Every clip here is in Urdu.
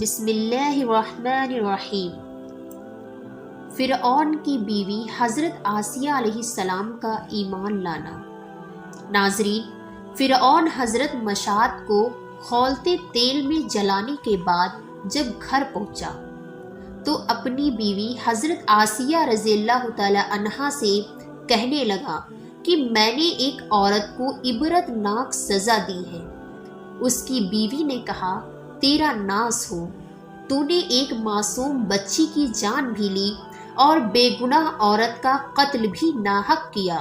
بسم اللہ الرحمن الرحیم۔ فرعون کی بیوی حضرت آسیہ علیہ السلام کا ایمان لانا۔ ناظرین، فرعون حضرت مشاط کو کھولتے تیل میں جلانے کے بعد جب گھر پہنچا تو اپنی بیوی حضرت آسیہ رضی اللہ تعالی عنہا سے کہنے لگا کہ میں نے ایک عورت کو عبرت ناک سزا دی ہے۔ اس کی بیوی نے کہا، تیرا ناز ہو، تو نے ایک معصوم بچی کی جان بھی لی اور بے گناہ عورت کا قتل بھی ناحق کیا۔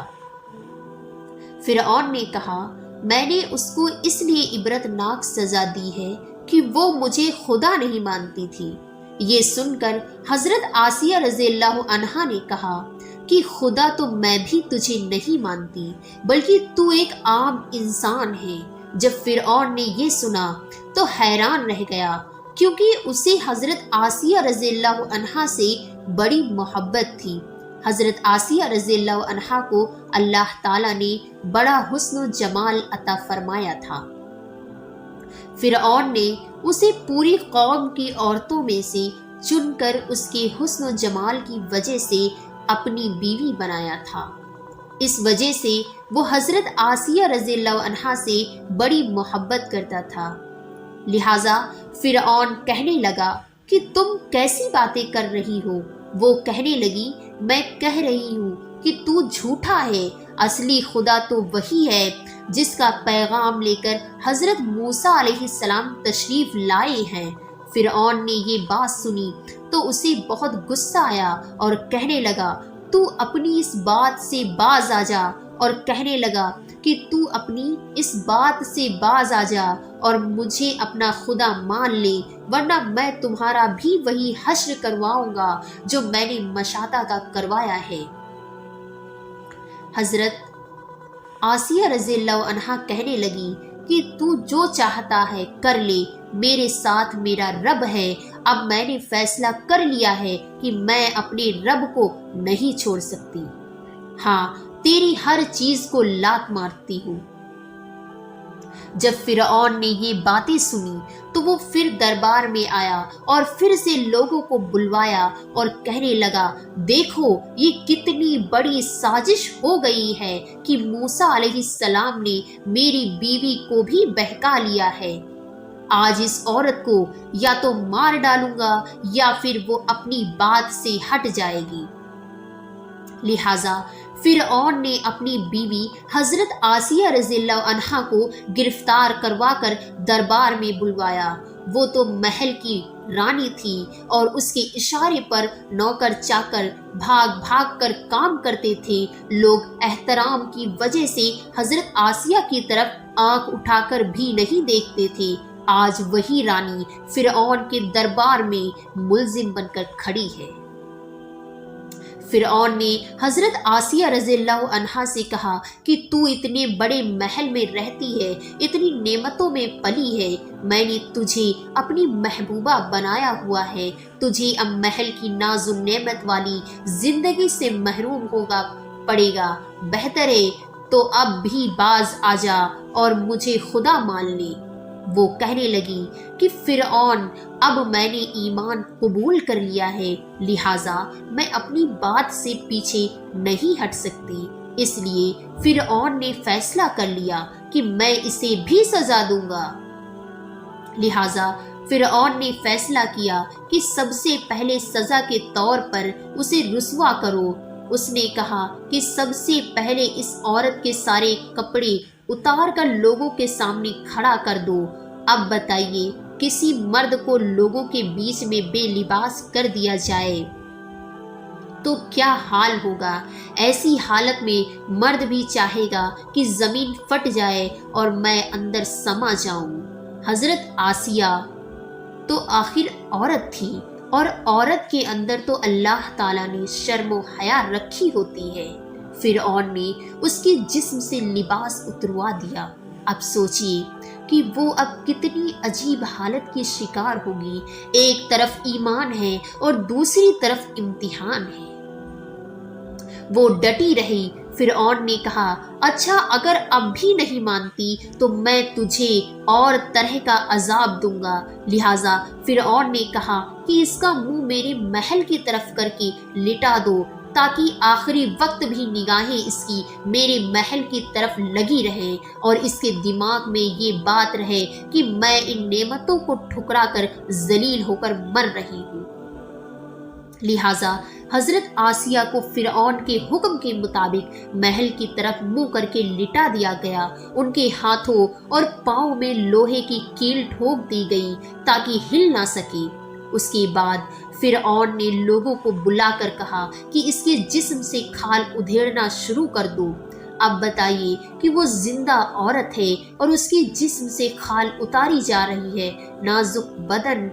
فرعون نے کہا، میں نے اس کو اس لیے عبرت ناک سزا دی ہے کہ وہ مجھے خدا نہیں مانتی تھی۔ یہ سن کر حضرت آسیہ رضی اللہ عنہا نے کہا کہ خدا تو میں بھی تجھے نہیں مانتی، بلکہ تو ایک عام انسان ہے۔ جب فرعون نے یہ سنا تو حیران رہ گیا، کیونکہ اسے حضرت آسیہ رضی اللہ عنہا سے بڑی محبت تھی۔ حضرت آسیہ رضی اللہ عنہا کو اللہ تعالیٰ نے بڑا حسن و جمال عطا فرمایا تھا۔ فرعون نے اسے پوری قوم کی عورتوں میں سے چن کر اس کے حسن و جمال کی وجہ سے اپنی بیوی بنایا تھا۔ اس وجہ سے وہ حضرت آسیہ رضی اللہ عنہا سے بڑی محبت کرتا تھا۔ لہٰذا فرعون کہنے لگا کہ تم کیسی باتیں کر رہی ہو؟ وہ کہنے لگی، میں کہہ رہی ہوں کہ تو جھوٹا ہے، اصلی خدا تو وہی ہے جس کا پیغام لے کر حضرت موسیٰ علیہ السلام تشریف لائے ہیں۔ فرعون نے یہ بات سنی تو اسے بہت غصہ آیا اور کہنے لگا، تو اپنی اس بات سے باز آ جا، اور کہنے لگا کہ تو اپنی اس بات سے باز آ جا اور مجھے اپنا خدا مان لے، ورنہ میں تمہارا بھی وہی حشر کرواؤں گا جو میں نے مشاطہ کا کروایا ہے۔ حضرت آسیہ رضی اللہ عنہا کہنے لگی کہ تو جو چاہتا ہے کر لے، میرے ساتھ میرا رب ہے۔ اب میں نے فیصلہ کر لیا ہے کہ میں اپنے رب کو نہیں چھوڑ سکتی۔ ہاں، تیری ہر چیز کو لات مارتی ہوں۔ جب فرعون نے یہ باتیں سنی تو وہ پھر دربار میں آیا اور پھر سے لوگوں کو بلوایا اور کہنے لگا، دیکھو یہ کتنی بڑی سازش ہو گئی ہے کہ موسیٰ علیہ السلام نے میری بیوی کو بھی بہکا لیا ہے۔ آج اس عورت کو یا تو مار ڈالوں گا یا پھر وہ اپنی بات سے ہٹ جائے گی۔ لہٰذا فرعون نے اپنی بیوی حضرت آسیہ رضی اللہ عنہا کو گرفتار کروا کر دربار میں بلوایا۔ وہ تو محل کی رانی تھی اور اس کے اشارے پر نوکر چاکر بھاگ بھاگ کر کام کرتے تھے۔ لوگ احترام کی وجہ سے حضرت آسیہ کی طرف آنکھ اٹھا کر بھی نہیں دیکھتے تھے۔ آج وہی رانی فرعون کے دربار میں ملزم بن کر کھڑی ہے۔ فرعون نے حضرت آسیہ رضی اللہ عنہا سے کہا کہ تو اتنے بڑے محل میں رہتی ہے، اتنی نعمتوں میں پلی ہے، میں نے تجھے اپنی محبوبہ بنایا ہوا ہے، تجھے اب محل کی ناز و نعمت والی زندگی سے محروم ہوگا پڑے گا، بہتر ہے تو اب بھی باز آ جا اور مجھے خدا مان لے۔ وہ کہنے لگی کہ فرعون، اب میں نے ایمان قبول کر لیا ہے، لہٰذا میں اپنی بات سے پیچھے نہیں ہٹ سکتی۔ اس لیے فرعون نے فیصلہ کر لیا کہ میں اسے بھی سزا دوں گا۔ لہٰذا فرعون نے فیصلہ کیا کہ سب سے پہلے سزا کے طور پر اسے رسوا کرو۔ اس نے کہا کہ سب سے پہلے اس عورت کے سارے کپڑے اتار کر لوگوں کے سامنے کھڑا کر دو۔ اب بتائیے، کسی مرد کو لوگوں کے بیچ میں بے لباس کر دیا جائے تو کیا حال ہوگا؟ ایسی حالت میں مرد بھی چاہے گا کہ زمین پھٹ جائے اور میں اندر سما جاؤں۔ حضرت آسیہ تو آخر عورت تھی، اور عورت کے اندر تو اللہ تعالیٰ نے شرم و حیا رکھی ہوتی ہے۔ فرعون نے اس کے جسم سے لباس اتروا دیا۔ اب سوچئے کہ وہ اب کتنی عجیب حالت کی شکار ہوگی۔ ایک طرف ایمان ہے اور دوسری طرف امتحان ہے۔ وہ ڈٹی رہی۔ فرعون نے کہا اچھا اگر اب بھی نہیں مانتی تو میں تجھے اور طرح کا عذاب دوں گا۔ لہٰذا فرعون نے کہا کہ اس کا منہ میرے محل کی طرف کر کے لٹا دو تاکہ آخری وقت بھی نگاہیں اس کی میرے محل کی طرف لگی رہیں اور اس کے دماغ میں یہ بات رہے کہ میں ان نعمتوں کو ٹھکرا کر ذلیل ہو کر مر رہی ہوں۔ لہٰذا حضرت آسیہ کو فرعون کے حکم کے مطابق محل کی طرف منہ کر کے لٹا دیا گیا۔ ان کے ہاتھوں اور پاؤں میں لوہے کی کیل ٹھوک دی گئی تاکہ ہل نہ سکے۔ اس کے بعد فرعون نے لوگوں کو بلا کر کہا کہ اس کے جسم سے کھال ادھیڑنا شروع کر دو۔ اب بتائیے کہ وہ زندہ عورت ہے اور اس کے جسم سے کھال اتاری جا رہی ہے، نازک بدن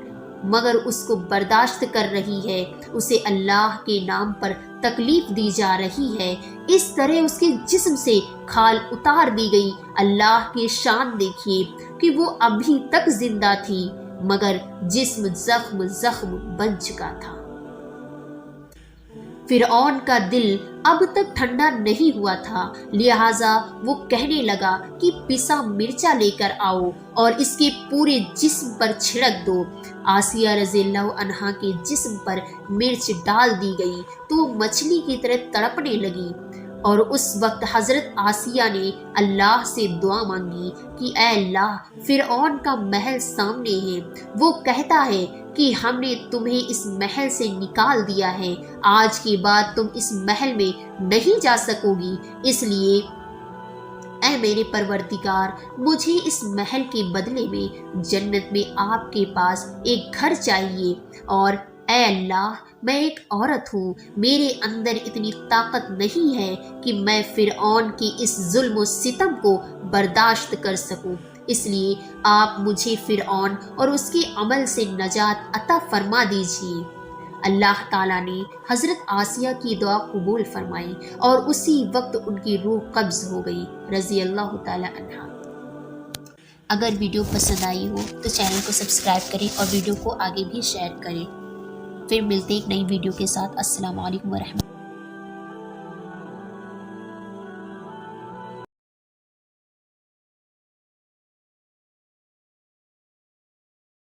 مگر اس کو برداشت کر رہی ہے، اسے اللہ کے نام پر تکلیف دی جا رہی ہے۔ اس طرح اس کے جسم سے کھال اتار دی گئی۔ اللہ کی شان دیکھیے کہ وہ ابھی تک زندہ تھی مگر جسم زخم زخم بن چکا تھا۔ فرعون کا دل اب تک ٹھنڈا نہیں ہوا تھا، لہٰذا وہ کہنے لگا کہ پسا مرچا لے کر آؤ اور اس کے پورے جسم پر چھڑک دو۔ آسیہ رضی اللہ عنہا کے جسم پر مرچ ڈال دی گئی تو وہ مچھلی کی طرح تڑپنے لگی، اور اس وقت حضرت آسیہ نے اللہ سے دعا مانگی کہ اے اللہ، فرعون کا محل سامنے ہے، وہ کہتا ہے کہ ہم نے تمہیں اس محل سے نکال دیا ہے، آج کے بعد تم اس محل میں نہیں جا سکو گی، اس لیے اے میرے پروردگار مجھے اس محل کے بدلے میں جنت میں آپ کے پاس ایک گھر چاہیے، اور اے اللہ میں ایک عورت ہوں، میرے اندر اتنی طاقت نہیں ہے کہ میں فرعون کی اس ظلم و ستم کو برداشت کر سکوں، اس لیے آپ مجھے فرعون اور اس کے عمل سے نجات عطا فرما دیجیے۔ اللہ تعالیٰ نے حضرت آسیہ کی دعا قبول فرمائی اور اسی وقت ان کی روح قبض ہو گئی رضی اللہ تعالیٰ عنہا۔ اگر ویڈیو پسند آئی ہو تو چینل کو سبسکرائب کریں اور ویڈیو کو آگے بھی شیئر کریں۔ پھر ملتے ایک نئی ویڈیو کے ساتھ۔ السلام علیکم ورحمۃ اللہ۔